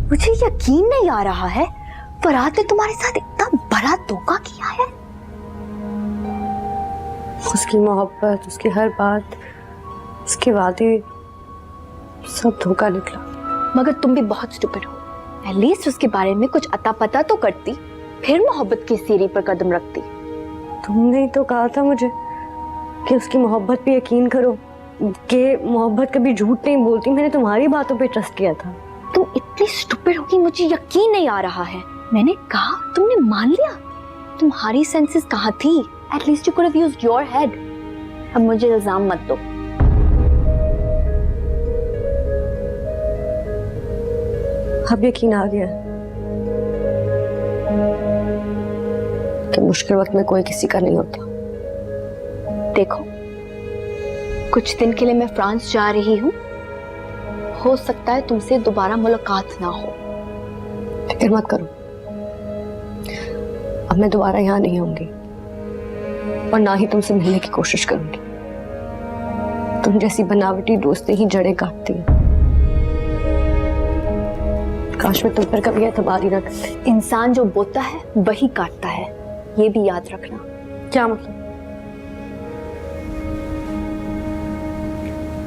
मुझे यकीन नहीं आ रहा है, फरहाद ने तुम्हारे साथ इतना बड़ा धोखा किया है। उसकी मोहब्बत, उसकी हर बात, उसके वादे, सब धोखा निकला। मगर तुम भी बहुत स्टूपिड हो। एटलीस्ट उसके बारे में कुछ अता पता तो करती, फिर मोहब्बत की सीढ़ी पर कदम रखती। तुमने ही तो कहा था मुझे कि उसकी मोहब्बत पे यकीन करो, कि मोहब्बत कभी झूठ नहीं बोलती। मैंने तुम्हारी बातों पे ट्रस्ट किया था। तुम इतनी स्टूपिड हो कि मुझे यकीन नहीं आ रहा है। मैंने कहा, तुमने मान लिया। तुम्हारी सेंसेस कहाँ थी? At least you could have used your head. अब मुझे इल्जाम मत दो। अब यकीन आ गया कि मुश्किल वक्त में कोई किसी का नहीं होता। देखो, कुछ दिन के लिए मैं फ्रांस जा रही हूँ। हो सकता है तुमसे दोबारा मुलाकात ना हो। फिक्र मत करो, अब मैं दोबारा यहाँ नहीं आऊंगी और ना ही तुमसे मिलने की कोशिश करूंगी। तुम जैसी बनावटी दोस्ती ही जड़ें काटती है। काश मैं तुम पर कभी एतबार ना करती। इंसान जो बोता है वही काटता है, ये भी याद रखना। क्या मतलब?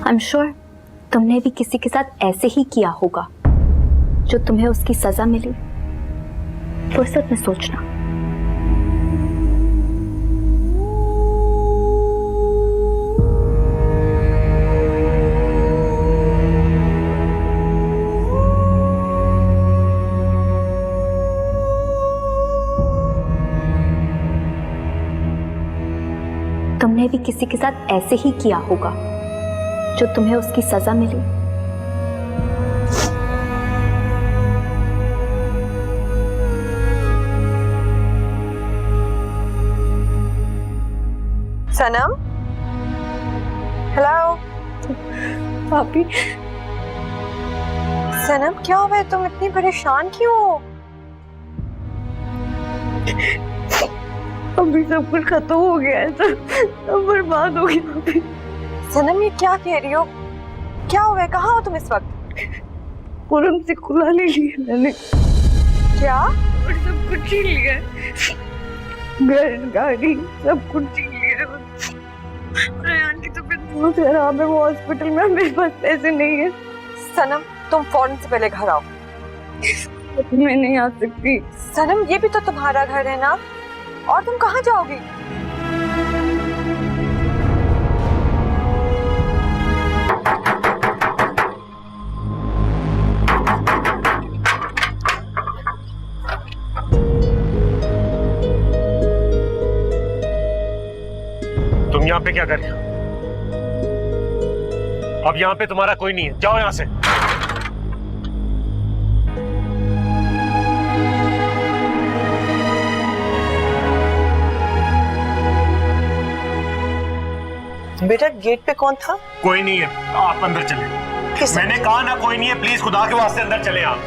आई एम श्योर तुमने भी किसी के साथ ऐसे ही किया होगा। जो तुम्हें उसकी सजा मिली, फुर्सत में सोचना। तुमने भी किसी के साथ ऐसे ही किया होगा, जो तुम्हें उसकी सजा मिली। सनम, हेलो। भाभी, सनम क्या हुआ है? तुम इतनी परेशान क्यों हो? अभी सब कुछ खत्म हो गया है, सब बर्बाद हो गया। अभी सनम, ये क्या कह रही हो? क्या हुआ है? कहाँ हो तुम इस वक्त? पूरम से कुला ले लिया मैंने। क्या? और सब कुछ छीन लिया, घर गाड़ी सब कुछ छीन लिया। रेहान की तबीयत बहुत खराब है, वो हॉस्पिटल में। मेरे पास पैसे नहीं है। सनम, तुम फौरन से पहले घर आओ। मैं नहीं आ सकती। सनम, ये भी तो तुम्हारा घर है ना, और तुम कहाँ जाओगी? तुम यहाँ पे क्या कर रहे हो? अब यहाँ पे तुम्हारा कोई नहीं है, जाओ यहाँ से। बेटा, गेट पे कौन था? कोई नहीं है, आप अंदर चले। मैंने कहा ना कोई नहीं है, प्लीज खुदा के वास्ते अंदर चले आप।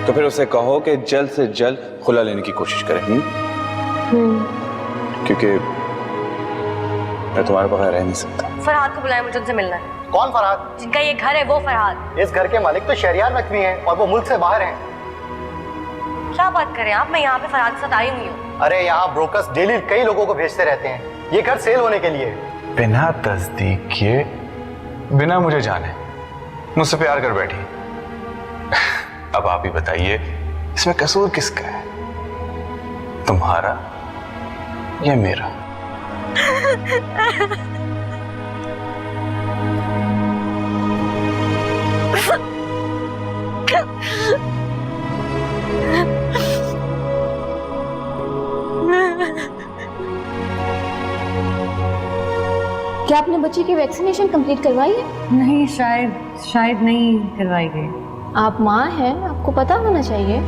तो फिर उसे कहो कि जल्द से जल्द खुला लेने की कोशिश करें। क्योंकि मैं तुम्हारे बगैर रह नहीं सकता। फरहाद को बुलाया, मुझे उनसे मिलना है। कौन फरहाद? जिनका ये घर है वो फरहाद। इस घर के मालिक तो शहरियार नकवी हैं और वो मुल्क से बाहर हैं। क्या बात करें आप? मैं यहाँ पे फरहाद के साथ आई हुई हूँ। अरे यहाँ ब्रोकर्स डेली कई लोगों को भेजते रहते हैं। ये घर सेल होने के लिए। बिना तस्दीक किए, बिना मुझे जाने मुझसे प्यार कर बैठी। अब आप ही बताइए, इसमें कसूर किसका है, तुम्हारा या मेरा? क्या आपने बच्चे की वैक्सीनेशन कंप्लीट करवाई है? नहीं, शायद नहीं करवाई गई। आप माँ हैं, आपको पता होना चाहिए।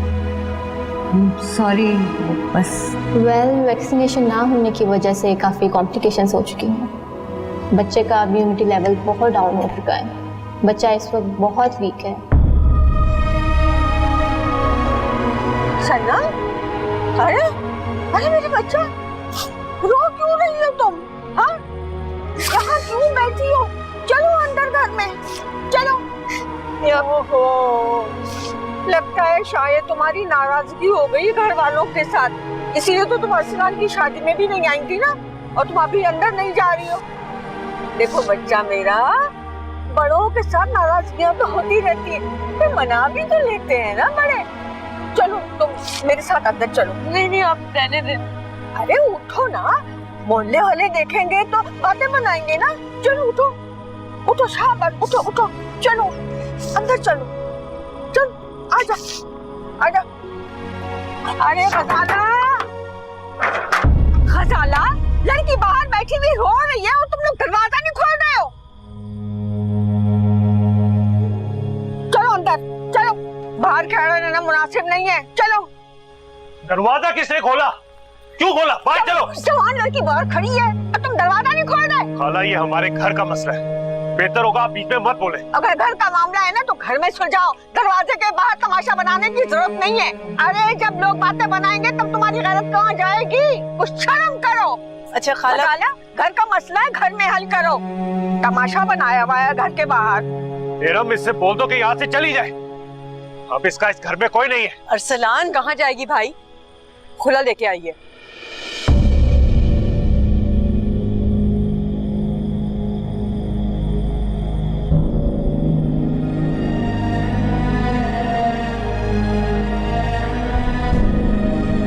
सॉरी, बस। वैक्सीनेशन ना होने की वजह से काफ़ी कॉम्प्लिकेशंस हो चुकी हैं। बच्चे का इम्यूनिटी लेवल बहुत डाउन हो चुका है। बच्चा इस वक्त बहुत वीक है। सन्ना, अरे अरे मेरे बच्चा, रो क्यों रही हो तुम? हाँ, यहाँ क्यों बैठी हो? चलो अंदर घर में, चलो। ओहो, लगता है शायद तुम्हारी नाराजगी हो गई घर वालों के साथ, इसीलिए तो तुम अर्सलान की शादी में भी नहीं आई थी ना, और तुम अभी अंदर नहीं जा रही हो। देखो बच्चा मेरा, बड़ों के साथ नाराजगियां तो होती रहती है, फिर मना भी तो लेते हैं ना बड़े। चलो तुम मेरे साथ अंदर चलो। नहीं, आप रहने दें। अरे उठो ना, मोहल्ले वाले देखेंगे तो बातें बनाएंगे ना। चलो उठो, उठो शाबाश, उठो उठो, चलो अंदर चलो, चलो आजा आजा। अरे खजाला, लड़की बाहर बैठी हुई रो रही है और तुम लोग दरवाजा नहीं खोल रहे हो। चलो अंदर चलो, बाहर खड़ा रहना मुनासिब नहीं है। चलो। दरवाजा किसने खोला? क्यों खोला? बाहर चलो। जवान लड़की बाहर खड़ी है और तुम दरवाजा नहीं खोल रहे। खाला, ये हमारे घर का मसला है, बेहतर होगा आप बीच में मत बोले। अगर घर का मामला है ना तो घर में सुलझाओ, दरवाजे के बाहर तमाशा बनाने की जरूरत नहीं है। अरे जब लोग बातें बनाएंगे तब तुम्हारी गलत कहाँ जाएगी? कुछ शर्म करो। अच्छा खाला, घर का मसला है घर में हल करो, तमाशा बनाया हुआ है घर के बाहर। एरम, इससे बोल दो कि यहाँ से चली जाए, अब इसका इस घर में कोई नहीं है। अरसलान कहाँ जाएगी भाई? खुला लेके आइए।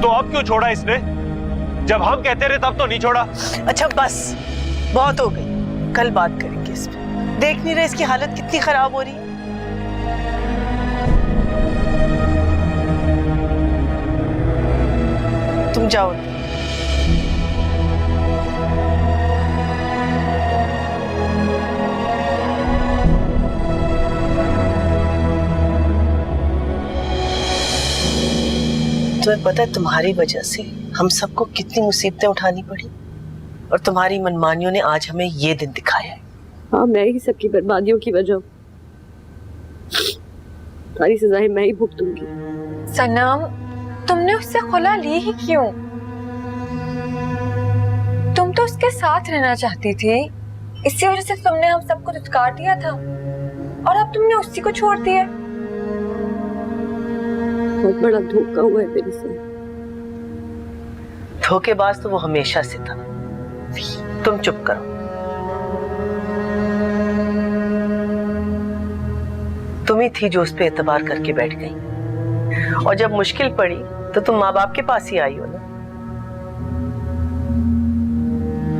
तो अब क्यों छोड़ा इसने? जब हम कहते रहे तब तो नहीं छोड़ा। अच्छा बस, बहुत हो गई, कल बात करेंगे इस पे। देख नहीं रहे इसकी हालत कितनी खराब हो रही है। तुम जाओ। तुम्हें पता है तुम्हारी वजह से हम सबको कितनी मुसीबतें उठानी पड़ी, और तुम्हारी मनमानियों ने आज हमें ये दिन दिखाया है। हाँ, मैं ही सबकी बर्बादियों की वजह, सारी सजाएं मैं ही भुगतूंगी। सनम, तुमने उससे खुला ली ही क्यों? तुम तो उसके साथ रहना चाहती थी, इसी वजह से तुमने हम सबको धुतकार दिया था, और अब तुमने उसी को छोड़ दिया। बहुत बड़ा धोखा हुआ है मेरे साथ। धोखेबाज तो वो हमेशा से था। तुम चुप करो। तुम ही थी जो उस पे एतबार करके बैठ गई, और जब मुश्किल पड़ी तो तुम माँ बाप के पास ही आई हो ना।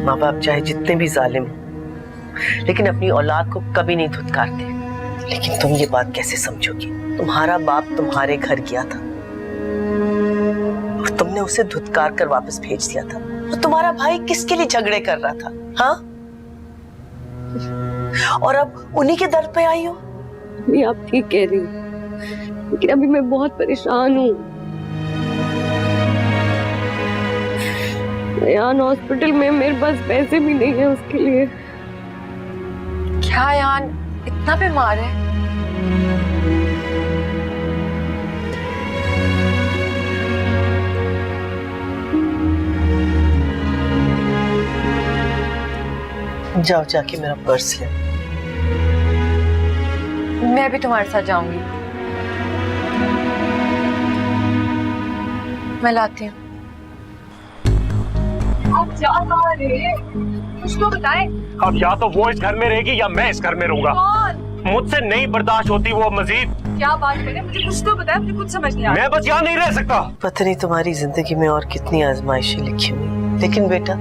माँ बाप चाहे जितने भी जालिम हो, लेकिन अपनी औलाद को कभी नहीं धुतकारते। लेकिन तुम ये बात कैसे समझोगी? तुम्हारा बाप तुम्हारे घर गया था और तुमने उसे धुतकार कर वापस भेज दिया था। तो तुम्हारा भाई किसके लिए झगड़े कर रहा था? हाँ, और अब उन्हीं के दर पे आई हो। आप ठीक कह रही हो, लेकिन अभी मैं बहुत परेशान हूँ। यान हॉस्पिटल में मेरे पास पैसे भी नहीं है उसके लिए। क्या यान इतना बीमार है? जाओ जाके मेरा पर्स ले। मैं भी तुम्हारे साथ जाऊंगी। मैं लाती हूँ। आप जा कहाँ रहे हैं? कुछ तो बताएं। अब या तो वो इस घर में रहेगी या मैं इस घर में रहूंगा। मुझसे नहीं बर्दाश्त होती वो मजीद। क्या बात करें, मुझे कुछ तो बताएं, मुझे कुछ समझ नहीं आ रहा। मैं बस यहाँ नहीं रह सकता। पता नहीं तुम्हारी जिंदगी में और कितनी आजमाइशें लिखी हुई, लेकिन बेटा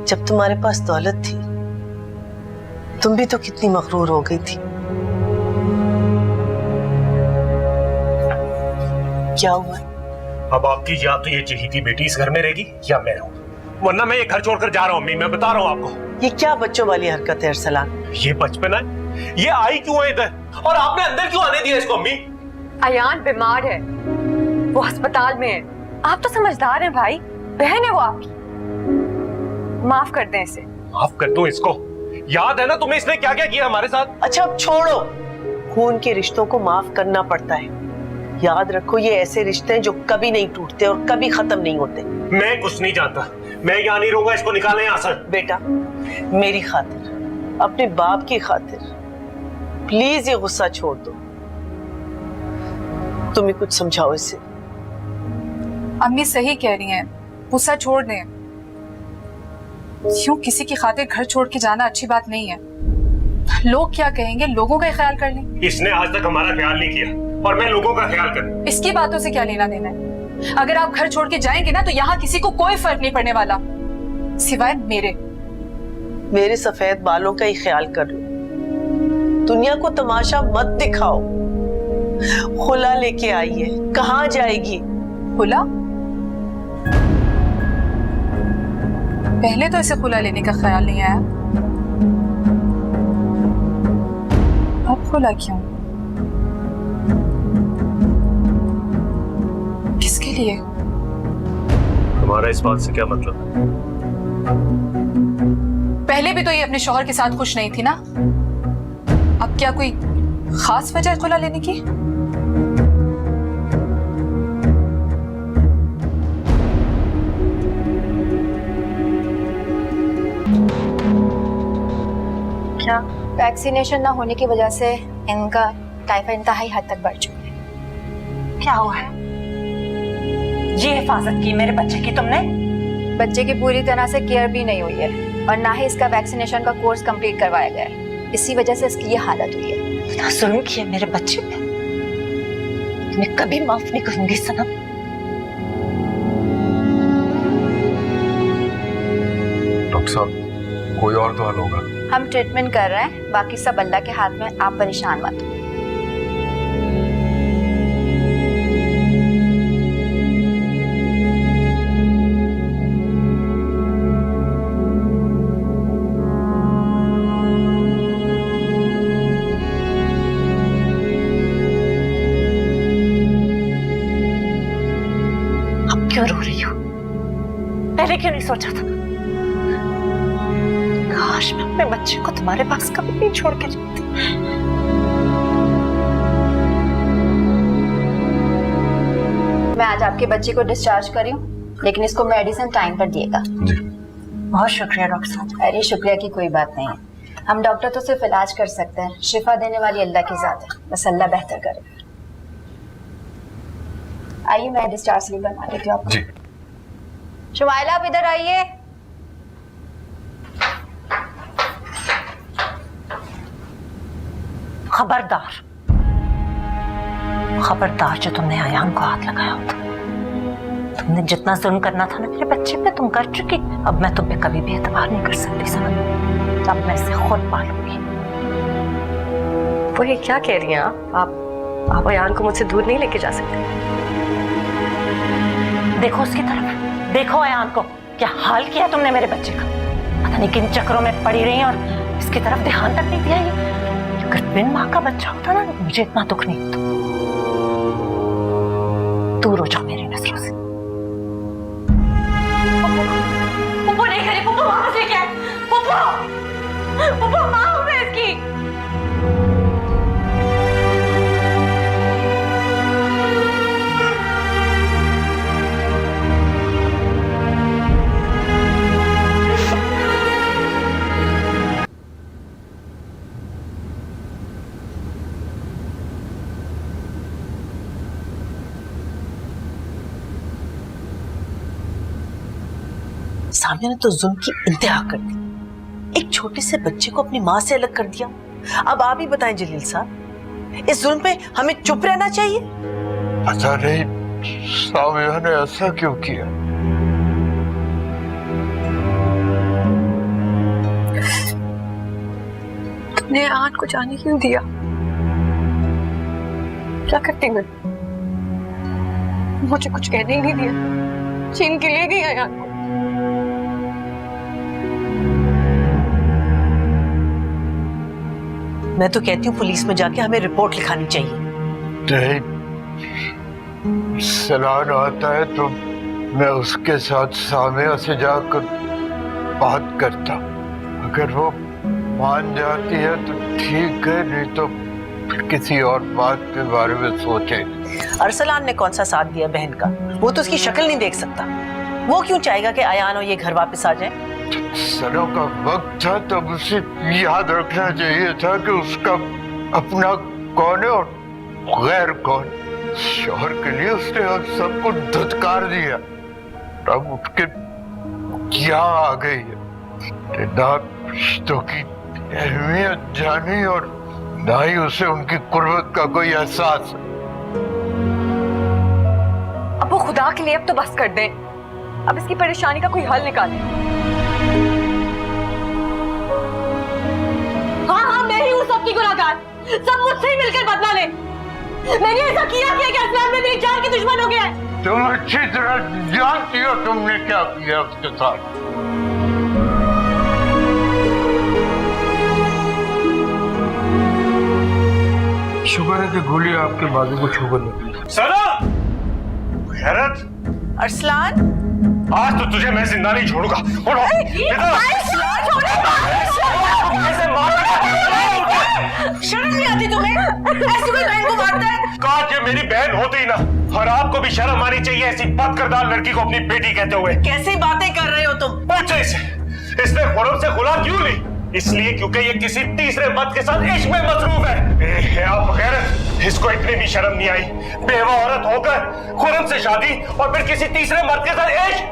जब तुम्हारे पास दौलत थी तुम भी तो कितनी मगरूर हो गई थी। क्या हुआ? अब आपकी या तो ये चहेती बेटी इस घर में रहेगी या मैं रहूंगा, वरना मैं ये घर छोड़कर जा रहा हूँ। अम्मी, मैं बता रहा हूँ आपको। ये क्या बच्चों वाली हरकत है अरसलान? ये बचपन है, ये आई क्यों है इधर और आपने अंदर क्यों आने दिया इसको? अम्मी अयान बीमार है, वो अस्पताल में है। आप तो समझदार हैं भाई, बहन है वो आपकी, माफ कर दें इसे। माफ कर दूं इसको? याद है ना तुम्हें इसने क्या क्या किया हमारे साथ? अच्छा अब छोड़ो, खून के रिश्तों को माफ करना पड़ता है। याद रखो ये ऐसे रिश्ते हैं जो कभी नहीं टूटते और कभी खत्म नहीं होते। मैं कुछ नहीं जानता, मैं यहाँ नहीं रहूंगा, इसको निकालें यहाँ से। बेटा मेरी खातिर, अपने बाप की खातिर प्लीज ये गुस्सा छोड़ दो। तुम ही कुछ समझाओ इसे। अम्मी सही कह रही हैं, गुस्सा छोड़ दें। क्यों किसी की खातिर घर छोड़ के जाना अच्छी बात नहीं है। लोग क्या कहेंगे, लोगों का ख्याल कर लें। इसने आज तक हमारा ख्याल नहीं किया और मैं लोगों का ख्याल करूं। इसकी बातों से क्या लेना देना है? अगर आप घर छोड़ के जाएंगे ना तो यहाँ किसी को कोई फर्क नहीं पड़ने वाला, सिवाय मेरे सफेद बालों का ही ख्याल कर लो। दुनिया को तमाशा मत दिखाओ। खुला लेके आई है, कहाँ जाएगी? खुला? पहले तो इसे खुला लेने का ख्याल नहीं आया, अब खुला क्यों? किसके लिए? तुम्हारा इस बात से क्या मतलब? पहले भी तो ये अपने शौहर के साथ खुश नहीं थी ना, अब क्या कोई खास वजह है खुला लेने की? क्या वैक्सीनेशन ना होने की वजह से इनका टाइफाइड इंतहाई हद तक बढ़ चुका है। क्या हुआ है? ये हिफाजत की मेरे बच्चे की तुमने? बच्चे की पूरी तरह से केयर भी नहीं हुई है और ना ही इसका वैक्सीनेशन का कोर्स कंप्लीट करवाया गया है। इसी वजह से इसकी ये हालत हुई है। इतना जुल्म किया मेरे बच्चे पे, तुम्हें कभी माफ नहीं करूंगी सनम। डॉक्टर साहब कोई और तो हल होगा? हम ट्रीटमेंट कर रहे हैं, बाकी सब अल्लाह के हाथ में, आप परेशान मत हो। अब क्यों रो रही हो? पहले क्यों नहीं सोचा था? काश मैं अपने बच्चे को तुम्हारे पास कभी नहीं छोड़ के जाती। मैं आज आपके बच्चे को डिस्चार्ज करी हूँ, लेकिन इसको मेडिसिन टाइम पर दिएगा। जी। बहुत शुक्रिया डॉक्टर साहब। अरे शुक्रिया की कोई बात नहीं है, हम डॉक्टर तो सिर्फ इलाज कर सकते हैं, शिफा देने वाली अल्लाह की जात है, बस अल्लाह बेहतर करे। आइए मैं डिस्चार्ज स्लिप बनवा देती हूँ आपको। जी। शुमाइला आप इधर आइए। खबरदार, खबरदार जो तुमने अयान को हाथ लगाया होता। तुमने जितना जुल्म करना था ना मेरे बच्चे पे तुम कर चुकी। अब मैं तुम पे कभी भी एतबार नहीं कर सकती सनम, अब मैं इसे खुद पालूंगी। वो ये क्या कह रही हैं आप अयान को मुझसे दूर नहीं लेके जा सकते। देखो उसकी तरफ, देखो अयान को, क्या हाल किया तुमने मेरे बच्चे का। पता नहीं किन चक्रों में पड़ी रही और इसकी तरफ ध्यान तक नहीं दिया। ये अगर बिन माँ का बच्चा होता ना मुझे इतना दुख नहीं होता। दूर हो जाओ मेरी नजरों से। पुप्पो नहीं करी, पुप्पो वापस लेके आए। पुप्पो माँ हूँ मैं इसकी। सामिया ने तो जुल्म की इंतहा कर दी, एक छोटे से बच्चे को अपनी माँ से अलग कर दिया। अब आप ही बताएं जलील साहब, इस जुल्म पे हमें चुप रहना चाहिए? पता नहीं सामिया ने ऐसा क्यों किया। तुमने आन को जाने क्यों दिया? क्या करती मैं? मुझे कुछ कहने ही नहीं दिया, छीन के ले गई अयान को। मैं तो कहती हूँ पुलिस में जाके हमें रिपोर्ट लिखानी चाहिए। नहीं, सलान आता है तो मैं उसके साथ सामिया से जाकर बात करता। अगर वो मान जाती है तो ठीक है, नहीं तो किसी और बात के बारे में सोचे। अरसलान ने कौन सा साथ दिया बहन का? वो तो उसकी शक्ल नहीं देख सकता। वो क्यों चाहेगा कि अयान और ये घर वापस आ जाए? सनों का वक्त था तब उसे याद रखना चाहिए था कि उसका अपना कौन है और गैर कौन। शोहर के लिए उसने हम सबको धुतकार दिया, तब उठ के यहाँ आ गई है। ना रिश्तों की अहमियत जानी और ना ही उसे उनकी कुर्बत का कोई एहसास। अब वो खुदा के लिए अब तो बस कर दें। अब इसकी परेशानी का कोई हल निकालें। हाँ, मैं ही हूँ सबकी गुनहगार। सब मुझसे ही मिलकर बदला ले। मैंने ऐसा किया कि अरसलान में मेरी जान की दुश्मन हो गया है। तुम अच्छी तरह जानती हो तुमने क्या किया उसके साथ। शुक्र है कि गोली आपके बाजू को छू कर निकली। सना! खैरत! अरसलान, आज तो तुझे मैं जिंदा नहीं छोड़ूंगा। शर्म नहीं आती तुम्हें? ऐसी कोई बहन को मारता है? काश ये मेरी बहन होती ही ना। और आपको भी शर्म आनी चाहिए ऐसी बदकिरदार लड़की को अपनी बेटी कहते हुए। कैसी बातें कर रहे हो तुम? पूछो इसे, इसने खुरम से खुला क्यों ली? इसलिए क्योंकि ये किसी तीसरे मर्द के साथ इश्क में मसरूफ है। आप गैरत, इसको इतनी भी शर्म नहीं आई। बेवा औरत होकर खुरम से शादी और फिर किसी तीसरे मर्द के साथ इश्क।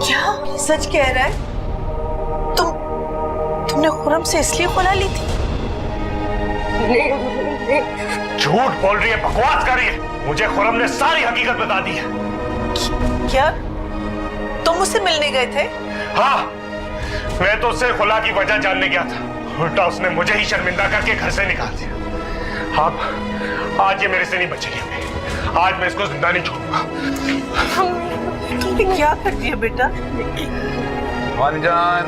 क्या सच कह रहा है? तुमने खुरम से इसलिए खुला ली थी? झूठ बोल रही है, बकवास कर रही है। मुझे खुरम ने सारी हकीकत बता दी है। क्या तुम उससे मिलने गए थे? हाँ, मैं तो उससे खुला की वजह जानने गया था। उल्टा उसने मुझे ही शर्मिंदा करके घर से निकाल दिया। अब आज ये मेरे से नहीं बचेगी। आज मैं इसको जिंदा नहीं छोड़ूंगा। तुमने क्या कर दिया बेटा? वानीजान,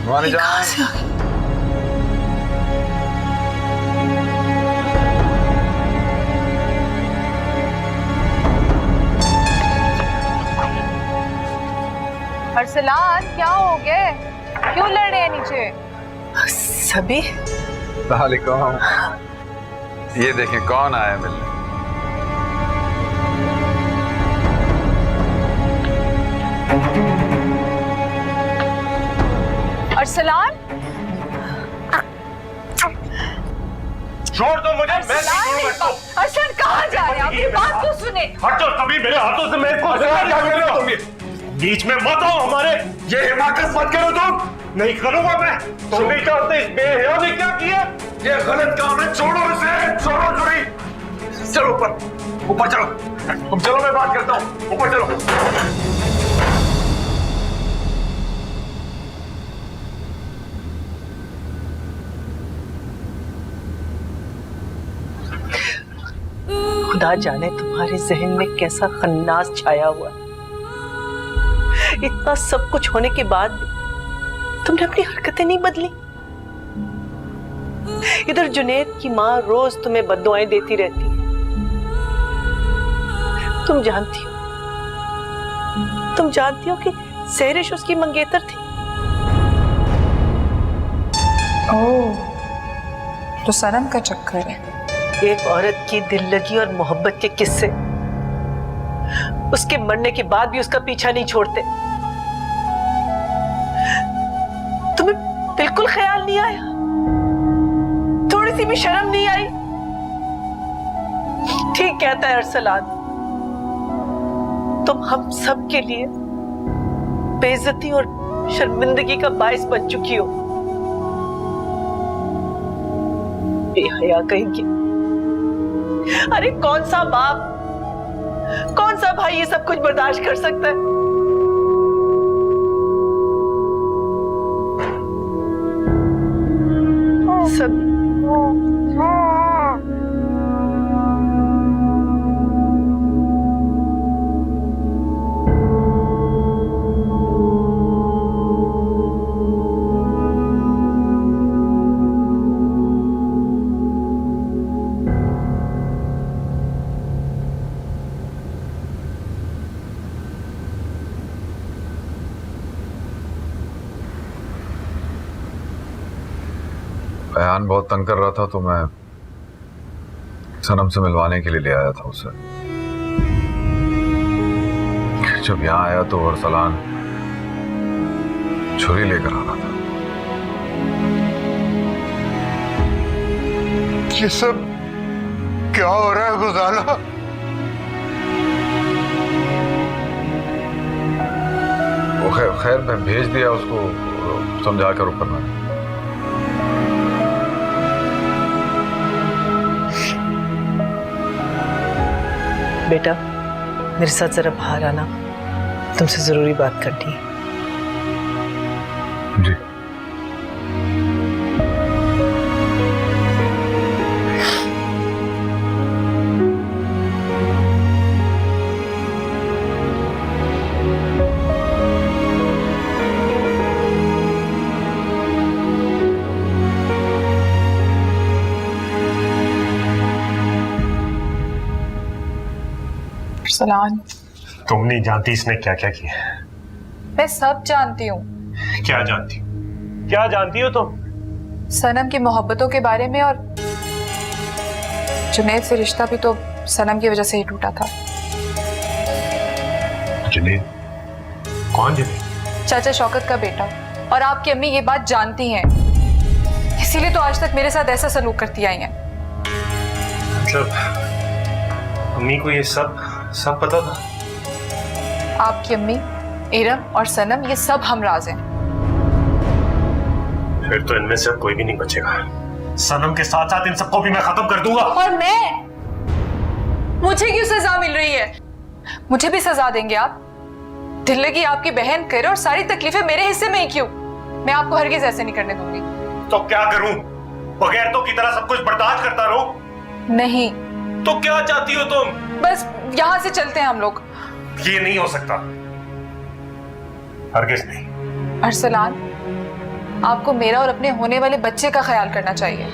वानीजान। अरसलान, क्या हो गए? क्यों लड़ रहे हैं नीचे? सभी वालेकुम। ये देखें कौन आया मिलने। अरसलान, छोड़ दो मुझे। मैं नहीं छोड़ूंगा। अरसलान कहाँ जा रहे हैं? आपकी बात तो सुने। हटो, तभी मेरे हाथों से मेरे को क्या कर रहे हो तुम? बीच में मत आओ हमारे। ये हिमाकत मत करो तुम। नहीं करूंगा मैं। तुम नहीं जानते इस बेहया ने क्या किया। ये गलत काम है। छोड़ो इसे। छोड़ो जुड़ी। चलो ऊपर, ऊपर चलो। तुम चलो, मैं बात करता हूँ। ऊपर चलो। खुदा जाने तुम्हारे जहन में कैसा खन्नास छाया हुआ है। इतना सब कुछ होने के बाद भी तुमने अपनी हरकतें नहीं बदली। इधर जुनैद की माँ रोज तुम्हें बद्दुआएं देती रहती है। तुम जानती हो कि सहरिश उसकी मंगेतर थी। ओह, तो सनम का चक्कर है। एक औरत की दिल लगी और मोहब्बत के किस्से उसके मरने के बाद भी उसका पीछा नहीं छोड़ते। तुम्हें बिल्कुल ख्याल नहीं आया? थोड़ी सी भी शर्म नहीं आई? ठीक कहता है अरसलान, तुम हम सब के लिए बेइज्जती और शर्मिंदगी का बायस बन चुकी हो। बेहया कहेंगे। अरे कौन सा बाप, कौन सा भाई ये सब कुछ बर्दाश्त कर सकता है? सब अयान बहुत तंग कर रहा था तो मैं सनम से मिलवाने के लिए ले आया था उसे। जब यहाँ आया तो अरसलान छुरी लेकर आ रहा था। ये सब क्या हो रहा है गुजाला? वो खैर मैं भेज दिया उसको समझा कर ऊपर में। बेटा मेरे साथ जरा बाहर आना, तुमसे जरूरी बात करनी है। जी। सलान, तुम नहीं जानती इसने क्या क्या किया। मैं सब जानती हूँ। क्या जानती हो? क्या जानती हो तुम? सनम की मोहब्बतों के बारे में, और जुनैद से रिश्ता भी तो सनम की वजह से ही टूटा था। जुनैद? कौन जुनैद? चाचा शौकत का बेटा। और आपकी अम्मी ये बात जानती हैं, इसीलिए तो आज तक मेरे साथ ऐसा सलूक करती आई हैं। मतलब अम्मी को ये सब पता था? आपकी अम्मी, इरम और सनम ये सब हमराज हैं। फिर तो इनमें से अब कोई भी नहीं बचेगा। सनम के साथ साथ इन सबको भी मैं खत्म कर दूंगा। और मुझे क्यों सजा मिल रही है? मुझे भी सजा देंगे आप? दिल लगी आपकी बहन करे और सारी तकलीफें मेरे हिस्से में ही क्यों? मैं आपको हरगिज ऐसे नहीं करने दूंगी। तो क्या करूं? बगैर तो की तरह सब कुछ बर्दाश्त करता रहूं? नहीं। तो क्या चाहती हो तुम? बस यहां से चलते हैं हम लोग। ये नहीं हो सकता, हरगिज नहीं। अरसलान, आपको मेरा और अपने होने वाले बच्चे का ख्याल करना चाहिए।